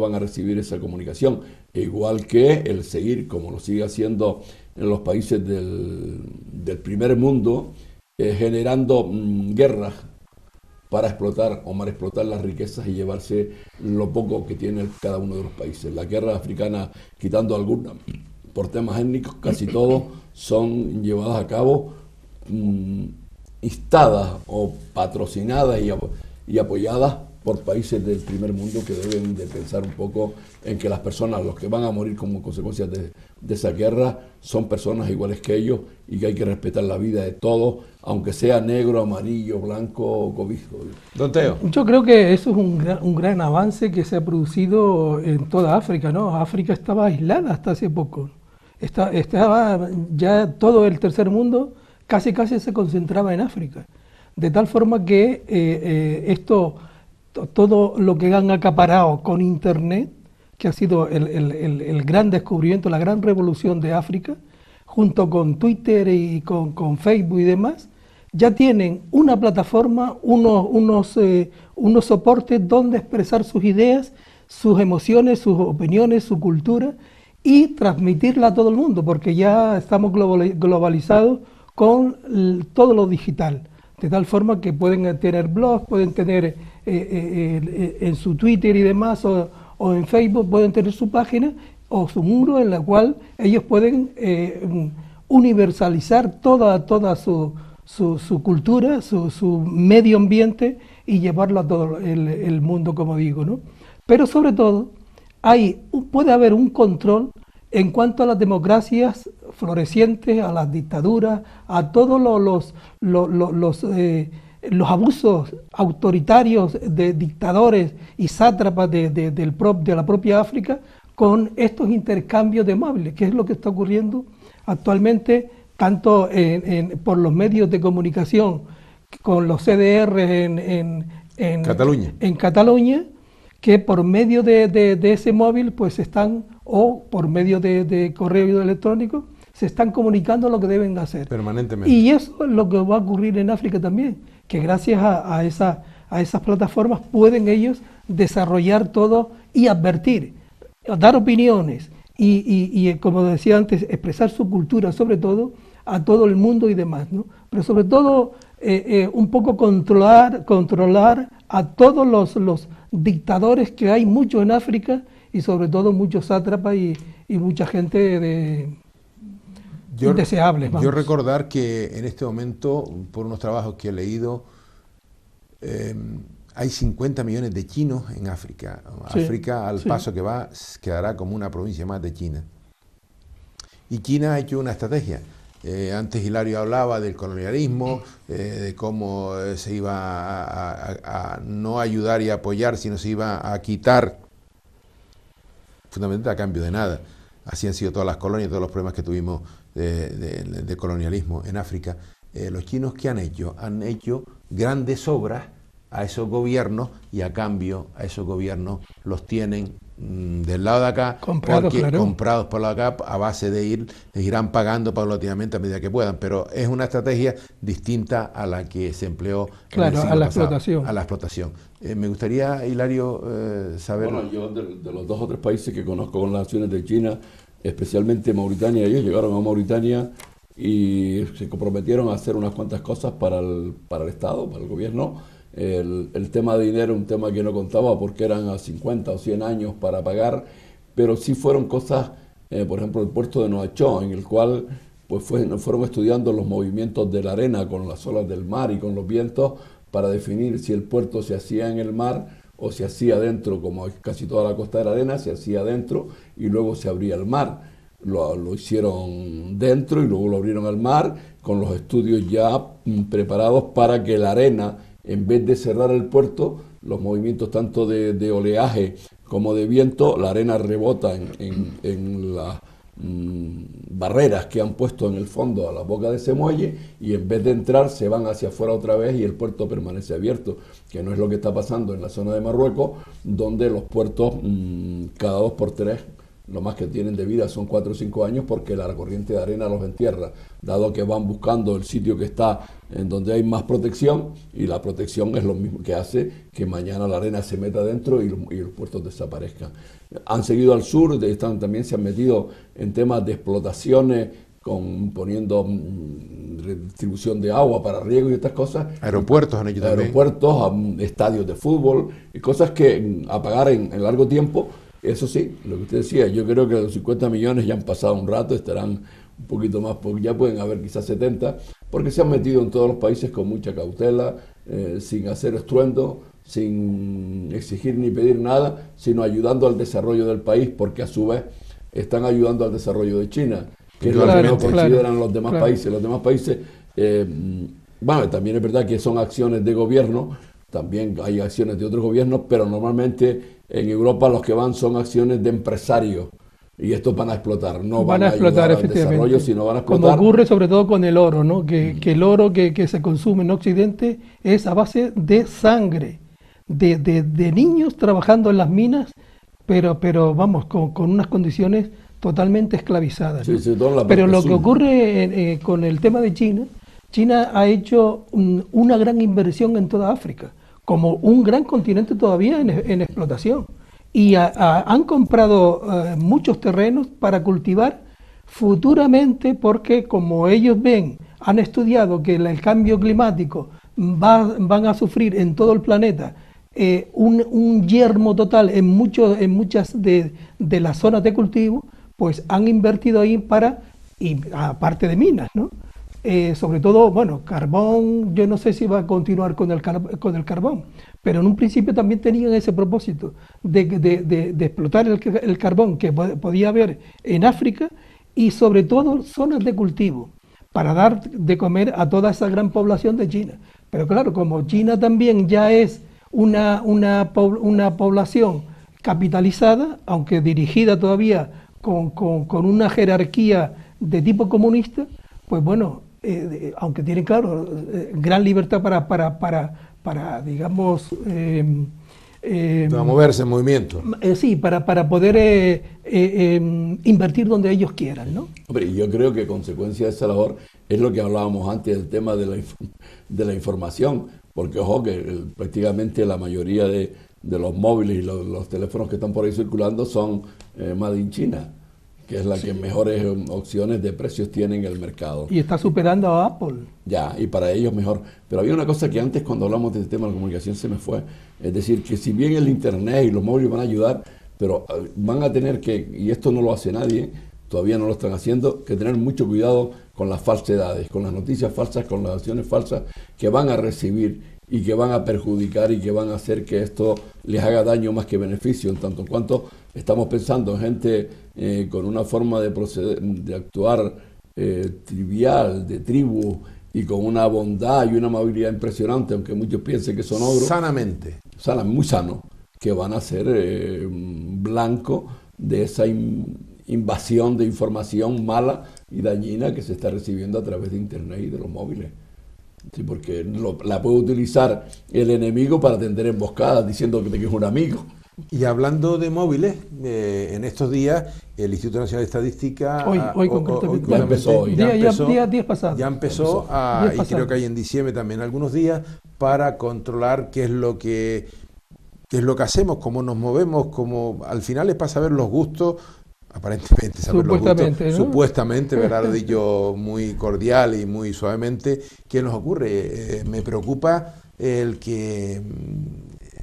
van a recibir esa comunicación, igual que el seguir, como lo sigue haciendo en los países del primer mundo, generando guerras para explotar o mal explotar las riquezas y llevarse lo poco que tiene cada uno de los países. La guerra africana, quitando algunas por temas étnicos, casi todos son llevadas a cabo instadas o patrocinadas y apoyadas por países del primer mundo, que deben de pensar un poco en que las personas, los que van a morir como consecuencia de esa guerra, son personas iguales que ellos, y que hay que respetar la vida de todos, aunque sea negro, amarillo, blanco o cobijo. Don Teo. Yo creo que eso es un gran avance que se ha producido en toda África, ¿no? África estaba aislada hasta hace poco. Estaba ya todo el tercer mundo casi se concentraba en África. De tal forma que todo lo que han acaparado con Internet, que ha sido el gran descubrimiento, la gran revolución de África, junto con Twitter y con Facebook y demás, ya tienen una plataforma, unos soportes donde expresar sus ideas, sus emociones, sus opiniones, su cultura, y transmitirla a todo el mundo, porque ya estamos globalizados con todo lo digital, de tal forma que pueden tener blogs, pueden tener en su Twitter y demás, o en Facebook pueden tener su página o su muro, en la cual ellos pueden universalizar toda su cultura, su medio ambiente, y llevarlo a todo el mundo, como digo, ¿no? Pero sobre todo puede haber un control en cuanto a las democracias florecientes, a las dictaduras, a todos los abusos autoritarios de dictadores y sátrapas de la propia África, con estos intercambios de móviles, que es lo que está ocurriendo actualmente tanto por los medios de comunicación, con los CDR en Cataluña, que por medio de ese móvil pues están, o por medio de correo electrónico, se están comunicando lo que deben hacer. Permanentemente. Y eso es lo que va a ocurrir en África también, que gracias a esas plataformas pueden ellos desarrollar todo y advertir, dar opiniones y como decía antes, expresar su cultura, sobre todo, a todo el mundo y demás, ¿no? Pero sobre todo un poco controlar a todos los dictadores que hay mucho en África y sobre todo muchos sátrapas y mucha gente indeseable. Yo recordar que en este momento, por unos trabajos que he leído, hay 50 millones de chinos en África. Sí, África, al paso que va, quedará como una provincia más de China. Y China ha hecho una estrategia. Antes Hilario hablaba del colonialismo, de cómo se iba a no ayudar y apoyar, sino se iba a quitar, fundamentalmente a cambio de nada. Así han sido todas las colonias, todos los problemas que tuvimos de colonialismo en África. Los chinos, ¿qué han hecho? Han hecho grandes obras a esos gobiernos y a cambio a esos gobiernos los tienen del lado de acá, comprados por el lado de acá, a base de les irán pagando paulatinamente a medida que puedan, pero es una estrategia distinta a la que se empleó a la explotación. Me gustaría, Hilario, saber... Bueno, yo de los 2 o 3 países que conozco con las acciones de China, especialmente Mauritania, ellos llegaron a Mauritania y se comprometieron a hacer unas cuantas cosas para el Estado, para el gobierno. El tema de dinero, un tema que no contaba porque eran a 50 o 100 años para pagar, pero sí fueron cosas, por ejemplo, el puerto de Nuakchot, en el cual pues fueron estudiando los movimientos de la arena con las olas del mar y con los vientos para definir si el puerto se hacía en el mar o se hacía dentro, como casi toda la costa de la arena, se hacía dentro y luego se abría el mar. Lo hicieron dentro y luego lo abrieron al mar con los estudios ya preparados para que la arena, en vez de cerrar el puerto, los movimientos tanto de oleaje como de viento, la arena rebota en las barreras que han puesto en el fondo a la boca de ese muelle y en vez de entrar se van hacia afuera otra vez y el puerto permanece abierto, que no es lo que está pasando en la zona de Marruecos, donde los puertos cada 2 por 3 lo más que tienen de vida son 4 o 5 años porque la corriente de arena los entierra, dado que van buscando el sitio que está en donde hay más protección y la protección es lo mismo que hace que mañana la arena se meta dentro y los puertos desaparezcan. Han seguido al sur, también se han metido en temas de explotaciones, poniendo redistribución de agua para riego y estas cosas. Aeropuertos han hecho también. Aeropuertos, estadios de fútbol y cosas que a pagar en largo tiempo. Eso sí, lo que usted decía, yo creo que los 50 millones ya han pasado un rato, estarán un poquito más, porque ya pueden haber quizás 70, porque se han metido en todos los países con mucha cautela, sin hacer estruendo, sin exigir ni pedir nada, sino ayudando al desarrollo del país, porque a su vez están ayudando al desarrollo de China, que es lo que no consideran los demás países. Los demás países, bueno, también es verdad que son acciones de gobierno, también hay acciones de otros gobiernos, pero normalmente en Europa los que van son acciones de empresarios y estos van a explotar, no van a explotar al desarrollo, sino van a explotar. Como ocurre sobre todo con el oro, ¿no? Que el oro que se consume en Occidente es a base de sangre, de niños trabajando en las minas, pero vamos, con unas condiciones totalmente esclavizadas, ¿no? Sí, pero lo que ocurre con el tema de China ha hecho una gran inversión en toda África, como un gran continente todavía en explotación. Y han comprado muchos terrenos para cultivar futuramente, porque como ellos han estudiado que el cambio climático van a sufrir en todo el planeta un yermo total en muchas de las zonas de cultivo, pues han invertido ahí y aparte de minas, ¿no? Sobre todo, bueno, carbón, yo no sé si va a continuar con el carbón, pero en un principio también tenían ese propósito de explotar el carbón que podía haber en África y sobre todo zonas de cultivo para dar de comer a toda esa gran población de China. Pero claro, como China también ya es una población capitalizada, aunque dirigida todavía con una jerarquía de tipo comunista, pues bueno, aunque tienen, claro, gran libertad para digamos, para moverse en movimiento. Sí, para poder invertir donde ellos quieran, ¿no? Hombre, yo creo que consecuencia de esa labor es lo que hablábamos antes del tema de la información, porque ojo que prácticamente la mayoría de los móviles y los teléfonos que están por ahí circulando son made in China, que es la que mejores opciones de precios tiene en el mercado. Y está superando a Apple. Ya, y para ellos mejor. Pero había una cosa que antes, cuando hablamos del tema de la comunicación, se me fue. Es decir, que si bien el Internet y los móviles van a ayudar, pero van a tener que, y esto no lo hace nadie, todavía no lo están haciendo, que tener mucho cuidado con las falsedades, con las noticias falsas, con las acciones falsas que van a recibir y que van a perjudicar y que van a hacer que esto les haga daño más que beneficio, en tanto en cuanto estamos pensando en gente con una forma de proceder, de actuar trivial, de tribu, y con una bondad y una amabilidad impresionante, aunque muchos piensen que son ogros. Sanamente. Muy sano, que van a ser blanco de esa invasión de información mala y dañina que se está recibiendo a través de Internet y de los móviles. Sí, porque la puede utilizar el enemigo para tender emboscadas diciendo que es un amigo. Y hablando de móviles, en estos días el Instituto Nacional de Estadística hoy concretamente ya empezó hoy. Días pasados. Ya empezó y creo que hay en diciembre también algunos días para controlar qué es lo que hacemos, cómo nos movemos, cómo al final es para saber los gustos. Aparentemente saber los gustos, ¿no? Supuestamente, ¿verdad? Lo dicho muy cordial y muy suavemente. ¿Qué nos ocurre? Me preocupa el que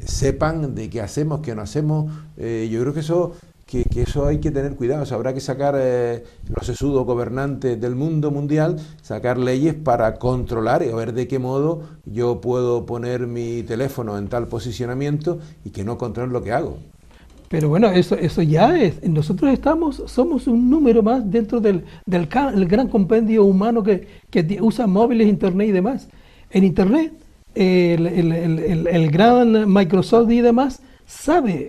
sepan de qué hacemos, qué no hacemos. Yo creo que eso hay que tener cuidado. O sea, habrá que sacar los sesudos gobernantes del mundo mundial, sacar leyes para controlar y a ver de qué modo yo puedo poner mi teléfono en tal posicionamiento y que no controlen lo que hago. Pero bueno, eso ya es. Nosotros somos un número más dentro del gran compendio humano que usa móviles, internet y demás. En internet, el gran Microsoft y demás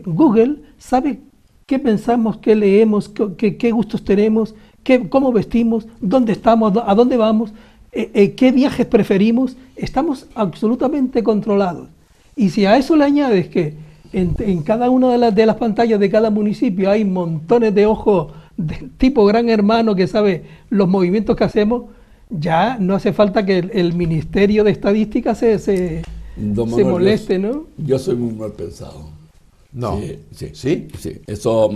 Google sabe qué pensamos, qué leemos, qué gustos tenemos, cómo vestimos, dónde estamos, a dónde vamos, qué viajes preferimos. Estamos absolutamente controlados. Y si a eso le añades que en cada una de las pantallas de cada municipio hay montones de ojos de tipo gran hermano que sabe los movimientos que hacemos, ya no hace falta que el Ministerio de Estadística se moleste, ¿no? Yo soy muy mal pensado. No. Sí. Eso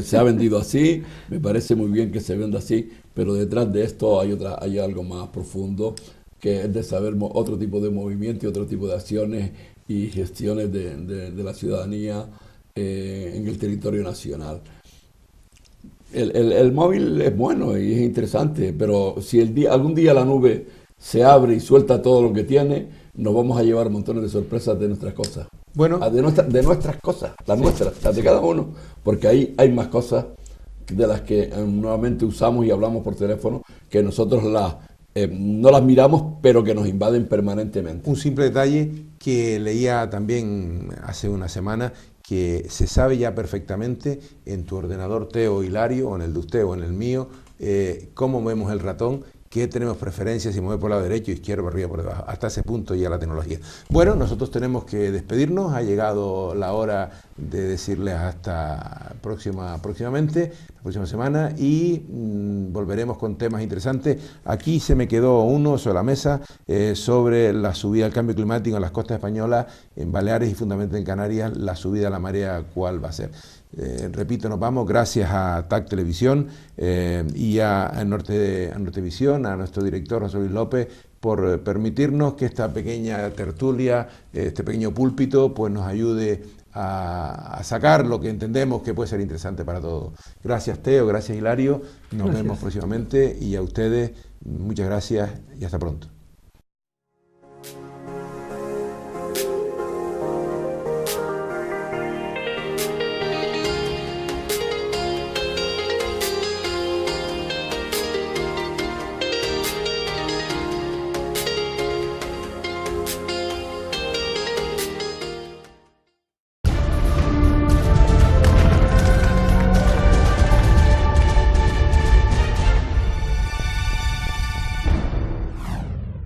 se ha vendido así, me parece muy bien que se venda así, pero detrás de esto hay algo más profundo, que es de saber otro tipo de movimiento y otro tipo de acciones y gestiones de la ciudadanía en el territorio nacional. El móvil es bueno y es interesante, pero si algún día la nube se abre y suelta todo lo que tiene, nos vamos a llevar montones de sorpresas de nuestras cosas. Bueno, de nuestras cosas, las nuestras, las de cada uno, porque ahí hay más cosas de las que nuevamente usamos y hablamos por teléfono, que nosotros no las miramos, pero que nos invaden permanentemente. Un simple detalle que leía también hace una semana, que se sabe ya perfectamente en tu ordenador, Teo, Hilario, o en el de usted o en el mío, cómo movemos el ratón, qué tenemos preferencias, si mueve por el lado derecho, izquierdo, por arriba, por debajo. Hasta ese punto ya la tecnología. Bueno, nosotros tenemos que despedirnos, ha llegado la hora de decirles hasta próximamente, la próxima semana, y volveremos con temas interesantes. Aquí se me quedó uno sobre la mesa sobre la subida del cambio climático en las costas españolas, en Baleares y fundamentalmente en Canarias, la subida a la marea, ¿cuál va a ser? Repito, nos vamos gracias a TAC Televisión y a Nortevisión, a nuestro director José Luis López, por permitirnos que esta pequeña tertulia, este pequeño púlpito, pues nos ayude a sacar lo que entendemos que puede ser interesante para todos. Gracias, Teo, gracias, Hilario, nos vemos próximamente, y a ustedes muchas gracias y hasta pronto.